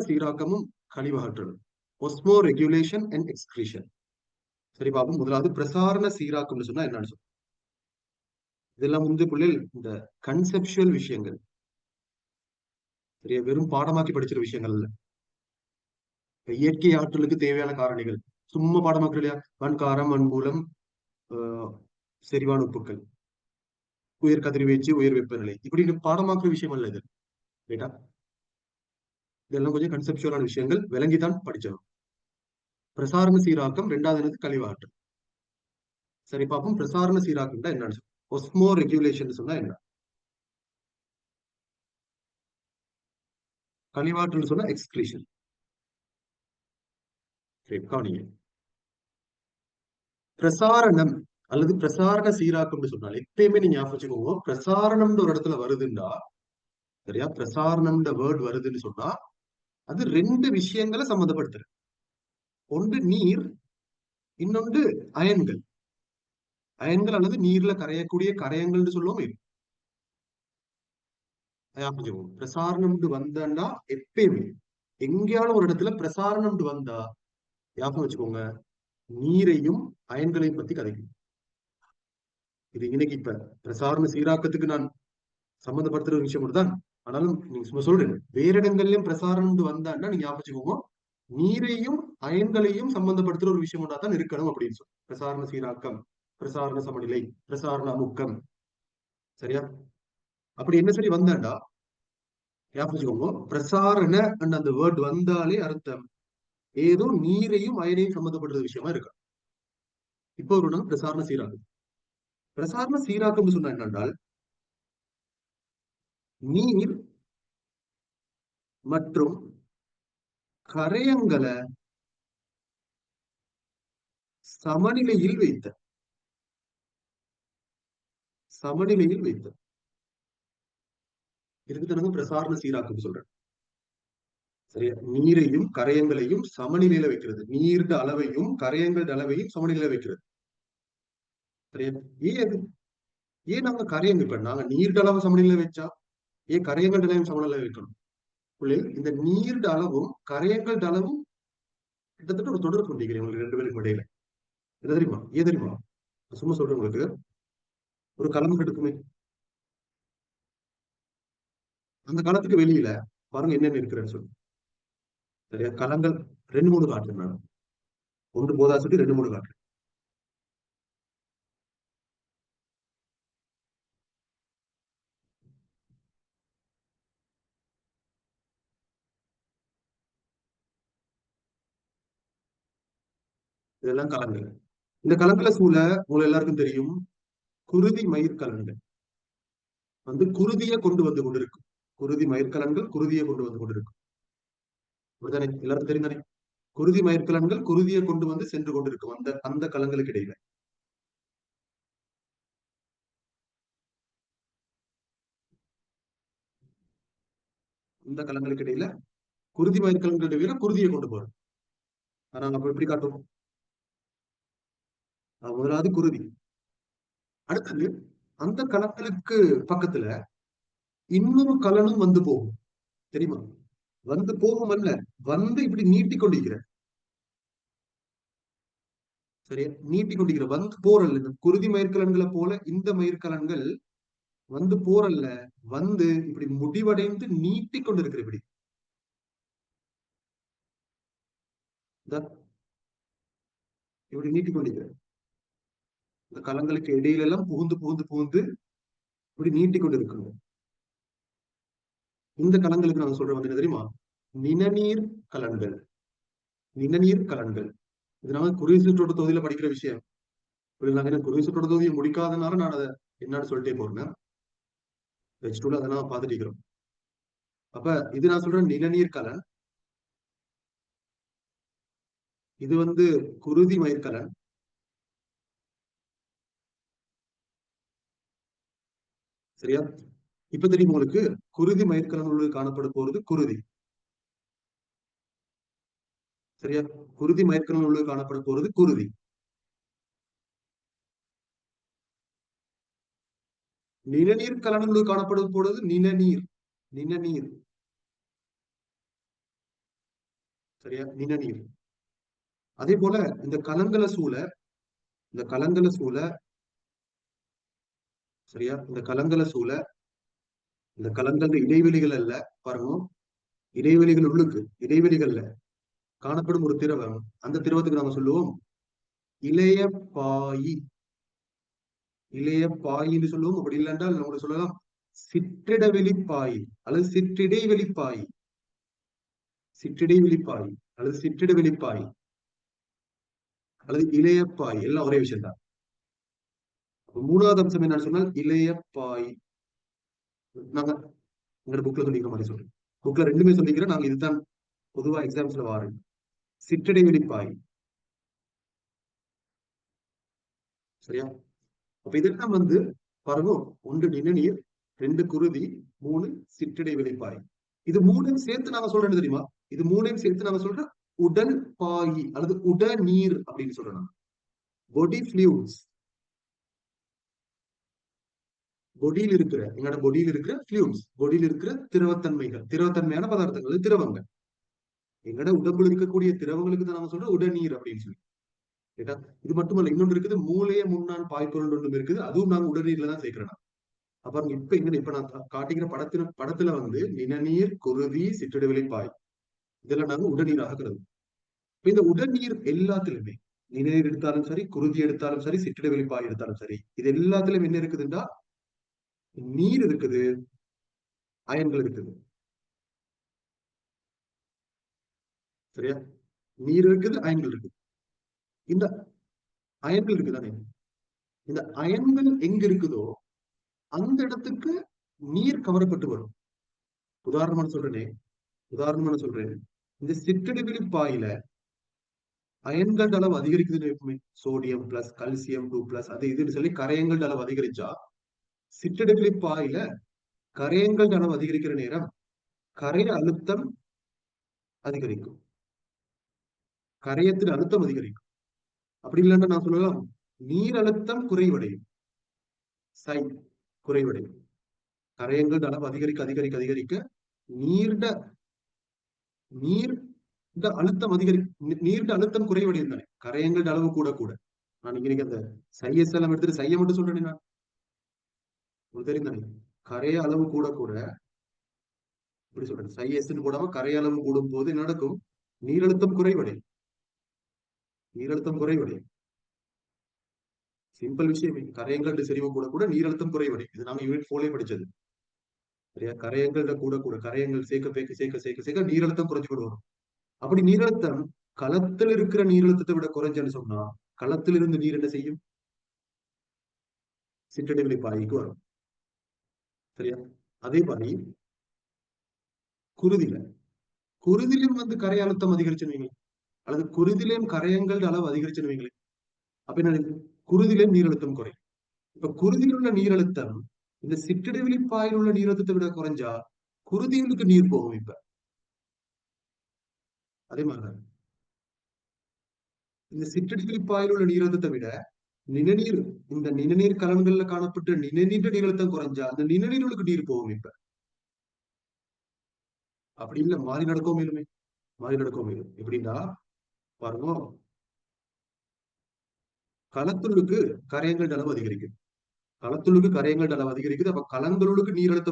சீராக்கமும் கழிவகற்றலும். Osmo regulation and excretion. சரி பாப்போம். முதலாவது பிரசாரண சீராக்கம்னு சொன்னா என்னன்னு சொல்லுங்க. இதெல்லாம் பிள்ளைகள் இந்த கன்செப்சுவல் விஷயங்கள். சரியா, வெறும் பாடமாக்கி படிச்சிருக்க விஷயங்கள் இல்ல. இயற்கை ஆற்றலுக்கு தேவையான காரணிகள் சும்மா பாடமாக்குற இல்லையா? வன்காரம், மண்பூலம், செறிவான உப்புக்கள், உயர் கதிர்வீச்சு, உயர் வெப்பநிலை, இப்படின்னு பாடமாக்குற விஷயம் அல்ல இது. ரைட்டா? இதெல்லாம் கொஞ்சம் கன்செப்சுவலான விஷயங்கள், விளங்கிதான் படிச்சோம். பிரசாரண சீராக்கம், ரெண்டாவது என்னது? கழிவாற்றல். சரி பாப்போம். பிரசாரண சீராக்கம் தான் என்னன்னு சொல்லுவோம். ஒஸ்மோ ரெகுலேஷன் சொன்னா என்ன? கழிவாற்றல் சொன்னா எக்ஸ்கிரீஷன். சரி, கவனிங்க. பிரசாரணம் அல்லது பிரசாரண சீராக்கம்னு சொன்னாலே எப்பயுமே நீங்க ஞாபகம் வச்சுக்கோங்க, பிரசாரணம்னு ஒரு இடத்துல வருதுன்னா, சரியா, பிரசாரணம்ன்ற வேர்ட் வருதுன்னு சொன்னா அது ரெண்டு விஷயங்களை சம்மந்தப்படுத்துற. ஒன்று நீர், இன்னொன்று அயன்கள். அயன்கள் அல்லது நீர்ல கரையக்கூடிய கரையங்கள்னு சொல்லுவோம். பிரசாரணம் வந்தா எப்பயுமே எங்கேயாலும் ஒரு இடத்துல பிரசாரணம் வந்தா ஞாபகம் வச்சுக்கோங்க, நீரையும் அயன்களையும் பத்தி கதைக்கும். இது இன்னைக்கு இப்ப பிரசாரண சீராக்கத்துக்கு நான் சம்மந்தப்படுத்துற ஒரு விஷயம் தான். ஆனாலும் நீங்க சும்மா சொல்றேன், வேற இடங்கள்லயும் பிரசாரணம் வந்தான்னா நீங்க ஞாபகம் வச்சுக்கோங்க, நீரையும் அயன்களையும் சம்பந்தப்படுத்துற ஒரு விஷயம் தான் இருக்கணும் அப்படின்னு சொல்லி. பிரசாரண சீராக்கம், பிரசாரண சமநிலை, பிரசாரண அமுக்கம். சரியா? அப்படி என்ன சரி வந்தாண்டா ஞாபகம் வச்சுக்கோங்க, பிரசாரண அந்த வேர்ட் வந்தாலே அர்த்தம் ஏதோ நீரையும் அயனையும் சம்பந்தப்படுற விஷயமா இருக்கு. இப்போ ஒரு நாள் பிரசாரண சீராக்கம். பிரசாரண சீராக்கம் சொன்னா என்னென்றால், நீர் மற்றும் கரையங்களை சமநிலையில் வைத்த சமநிலையில் வைத்த இதுக்கு பிரசாரண சீராக்கம் சொல்றேன். சரியா? நீரையும் கரையங்களையும் சமநிலையில வைக்கிறது. நீர்ட அளவையும் கரையங்கள் அளவையும் சமநிலையில வைக்கிறது. சரியா? ஏன் அது? ஏன் நாங்க கரையங்க இப்ப நாங்க நீர்ட அளவு சமநிலையில வச்சா ஏன் கரையங்கள் அளவையும் சமநிலையில வைக்கணும்? இந்த நீர்ட அளவும் கரையங்கள் அளவும் கிட்டத்தட்ட ஒரு தொடர்பு கொண்டிருக்கிறேன் உங்களுக்கு ரெண்டு பேருக்கும் இடையில. என்ன தெரியுமா? ஏன் தெரியுமா? சும்மா சொல்றேன் உங்களுக்கு. ஒரு களம் எடுக்குமே, அந்த களத்துக்கு வெளியில பாருங்க என்னென்ன இருக்கிறேன்னு சொல்லி. சரியா? களங்கள் ரெண்டு மூணு காட்டுறேன் நான். ஒன்று போதா சொல்லி ரெண்டு மூணு காட்டுறேன். இதெல்லாம் களங்கள். இந்த களங்களை சூழ உங்களை எல்லாருக்கும் தெரியும், குருதி மயிர்கலன்கள் குருதியை கொண்டு வந்து கொண்டிருக்கும். குருதி மயிர்கலன்கள் குருதியை கொண்டு வந்து கொண்டிருக்கும். அப்படித்தானே? எல்லாருக்கும் தெரியும் தானே? குருதி மயிர்கலன்கள் குருதியை கொண்டு வந்து சென்று கொண்டிருக்கும் அந்த அந்த களங்களுக்கு இடையில. இந்த களங்களுக்கு இடையில குருதி மயிர்கலன்கள் இடையில குருதியை கொண்டு போறோம். ஆனா நம்ம எப்படி காட்டுவோம்? முதலாவது குருதி. அடுத்தது அந்த களங்களுக்கு பக்கத்துல இன்னொரு கலனும் வந்து போகும். தெரியுமா? வந்து போகும் அல்ல, வந்து இப்படி நீட்டி கொண்டிருக்கிற. சரியா? நீட்டி கொண்டிருக்கிற வந்து போறல். இந்த குருதி மயிர்கலன்களை போல இந்த மயிர்கலன்கள் வந்து போறல்ல, வந்து இப்படி முடிவடைந்து நீட்டி கொண்டிருக்கிற. இப்படி இப்படி நீட்டி கொண்டிருக்கிற இந்த களங்களுக்கு இடையில எல்லாம் புகுந்து புகுந்து புகுந்து இப்படி நீட்டி கொண்டிருக்கணும். இந்த களங்களுக்கு நாங்க சொல்ற வந்து என்ன தெரியுமா? நிணநீர் கலன்கள். நிணநீர் கலன்கள். இது நாங்க குருதி சுற்றோட்ட தொகுதியில படிக்கிற விஷயம். நாங்க என்ன குருதி சுற்றோட்ட தொகுதியை முடிக்காதனால நான் அதை என்னன்னு சொல்லிட்டே போறேன். H2ல அதெல்லாம் பார்த்துட்டு இருக்கிறோம். அப்ப இது நான் சொல்றேன் நிணநீர் கலன். இது குருதி மயிர்கலன். சரியா? இப்ப தெரியும் உங்களுக்கு, குருதி மயிர்கலன் உள்ளது காணப்பட போறது குருதி. சரியா? குருதி மயிர்கலன் உள்ளது காணப்பட போறது குருதி. நிணநீர் கலன் உள்ளது காணப்பட போறது நிணநீர். நிணநீர். சரியா? நிணநீர். அதே போல இந்த கலங்கல சூழ, இந்த கலங்கல சூழ, சரியா? இந்த கலங்கல சூழ, இந்த கலங்கல் இடைவெளிகள் அல்ல, பாருங்க, இடைவெளிகள் உள்ளுக்கு, இடைவெளிகள்ல காணப்படும் ஒரு திரவம். அந்த திரவத்துக்கு நாம சொல்லுவோம் இளைய பாயி. இளைய பாயின்னு சொல்லுவோம். அப்படி இல்லை என்றால் உங்களுக்கு சொல்லலாம் சிற்றிடவெளி பாய் அல்லது சிற்றிடைவெளி பாய், சிற்றிடைவெளி பாய் அல்லது சிற்றிடவெளி பாய் அல்லது இளைய பாய், எல்லாம் ஒரே விஷயம் தான். மூணாவது அம்சம் என்னன்னு சொன்னால் இளைய பாய். நாங்க எங்க புக்ல சொல்லிக்கிற மாதிரி சொல்றேன். புக்ல ரெண்டுமே சொல்லிக்கிறேன். நாங்க இதுதான் பொதுவா எக்ஸாம்ஸ்ல வாரு. சிற்றிடைவெளி பாய். சரியா? அப்ப இதெல்லாம் பாருங்க, ஒன்று நிணநீர், ரெண்டு குருதி, மூணு சிற்றிடைவெளி பாய். இது மூணையும் சேர்த்து நாங்க சொல்றேன் தெரியுமா? இது மூணையும் சேர்த்து நாங்க சொல்ற உடல் பாய் அல்லது உடநீர் அப்படின்னு சொல்றோம். பொடி ஃபிளூயிட்ஸ். பொடியில் இருக்கிற எங்களோட பொடியில் இருக்கிற ஃபிளூயிட்ஸ், பொடியில் இருக்கிற திரவத்தன்மைகள், திரவத்தன்மையான பதார்த்தங்கள், திரவங்கள். எங்களோட உடம்புல இருக்கக்கூடிய திரவங்களுக்கு தான் நாங்க சொல்றோம் உடநீர் அப்படின்னு சொல்லி. கேட்டா இது மட்டுமல்ல, இன்னொன்று இருக்குது, மூளைய முன்னான் பாய்ப்பொருள் ஒன்றும் இருக்குது. அதுவும் நாங்க உடநீர்ல தான் சேர்க்கிறோம். அப்புறம் இப்ப நான் காட்டுகிற படத்துல நிணநீர், குருதி, சிற்றிடைவெளி பாய், இதெல்லாம் நாங்க உடநீராக கருதும். இப்ப இந்த உடநீர் எல்லாத்திலுமே, நிணநீர் எடுத்தாலும் சரி, குருதி எடுத்தாலும் சரி, சிற்றிடைவெளி பாய் எடுத்தாலும் சரி, இது எல்லாத்திலும் என்ன இருக்குதுன்னா நீர் இருக்குது, அயன்கள் இருக்குது. சரியா? நீர் இருக்குது, அயன்கள் இருக்குது. இந்த அயன்கள் இருக்குதானே, இந்த அயன்கள் எங்க இருக்குதோ அந்த இடத்துக்கு நீர் கவரப்பட்டு வரும். உதாரணமான சொல்றேனே, உதாரணமான சொல்றேன், இந்த சிற்றிடைவெளி பாயில அயன்கள் அளவு அதிகரிக்குதுன்னு, சோடியம் பிளஸ், கல்சியம் 2+, அது இதுன்னு சொல்லி கரையங்கள் அளவு அதிகரிச்சா, சிற்றிடைவெளி பாயில கரையங்கள் அளவு அதிகரிக்கிற நேரம் கரைய அழுத்தம் அதிகரிக்கும், கரையத்தின் அழுத்தம் அதிகரிக்கும். அப்படி இல்லைன்னா நான் சொல்லலாம் நீர் அழுத்தம் குறைவடையும், சை குறைவடையும். கரையங்கள் அளவு அதிகரிக்க அதிகரிக்க அதிகரிக்க நீர்ட நீர் அழுத்தம் நீர்ட அழுத்தம் குறைவடையும் தானே, கரையங்கள் அளவு கூட கூட. நான் இன்னைக்கு அந்த சையஸ் எல்லாம் எடுத்துட்டு சைய மட்டும் சொல்றேன், நான் உங்களுக்கு தெரியும் தானே, கரைய அளவு கூட கூட, இப்படி சொல்றேன், சையஸ்ன்னு போடாம கரைய அளவு கூடும் போது என்ன நடக்கும், நீரழுத்தம் குறைவடையும், நீரழுத்தம் குறைவடையும். சிம்பிள் விஷயம். கரையங்கள் செறிவு கூட கூட நீரழுத்தம் குறைவடையும். இது நாங்க யூனிட் 4 படிச்சது. சரியா? கரையங்கள்ல கூட கூட கரையங்கள் சேர்க்க நீரழுத்தம் குறைஞ்சு கொண்டு வரும். அப்படி நீரழுத்தம் களத்தில் இருக்கிற நீரழுத்தத்தை விட குறைஞ்சன்னு சொன்னா, களத்தில் இருந்து நீர் என்ன செய்யும், சிற்றடைவெளி பாய்க்கு வரும். சரியா? அதே மாதிரி குருதில, குருதிலும் கரை அழுத்தம் அதிகரிச்சுன்னு, அல்லது குருதிலையும் கரையங்கள் அளவு அதிகரிச்சுன்னு. அப்ப என்ன, குருதிலையும் நீரழுத்தம் குறையும். இப்ப குருதியில் உள்ள நீரழுத்தம் இந்த சிற்றிடைவெளி பாயில் உள்ள நீரழுத்தத்தை விட குறைஞ்சா குருதிகளுக்கு நீர் போகும். இப்ப அதே மாதிரிதான் இந்த சிற்றிடைவெளி பாயில் உள்ள நீரழுத்தத்தை விட நிணநீர், இந்த நிணநீர் கலன்கள்ல காணப்பட்ட நிணநீர் நீரழுத்தம் குறைஞ்சா அந்த நிணநீர்களுக்கு நீர் போகும். இப்ப அப்படி இல்ல, மாறி நடக்கும் மேலுமே, மாறி நடக்கும் மேலும் எப்படின்னா பாருங்க, களத்துள்ளுக்கு கரையங்கள் அளவு அதிகரிக்குது, களத்துள்ளுக்கு கரையங்கள் அளவு அதிகரிக்குது. அப்ப களங்களுக்கு நீர் அழுத்தம்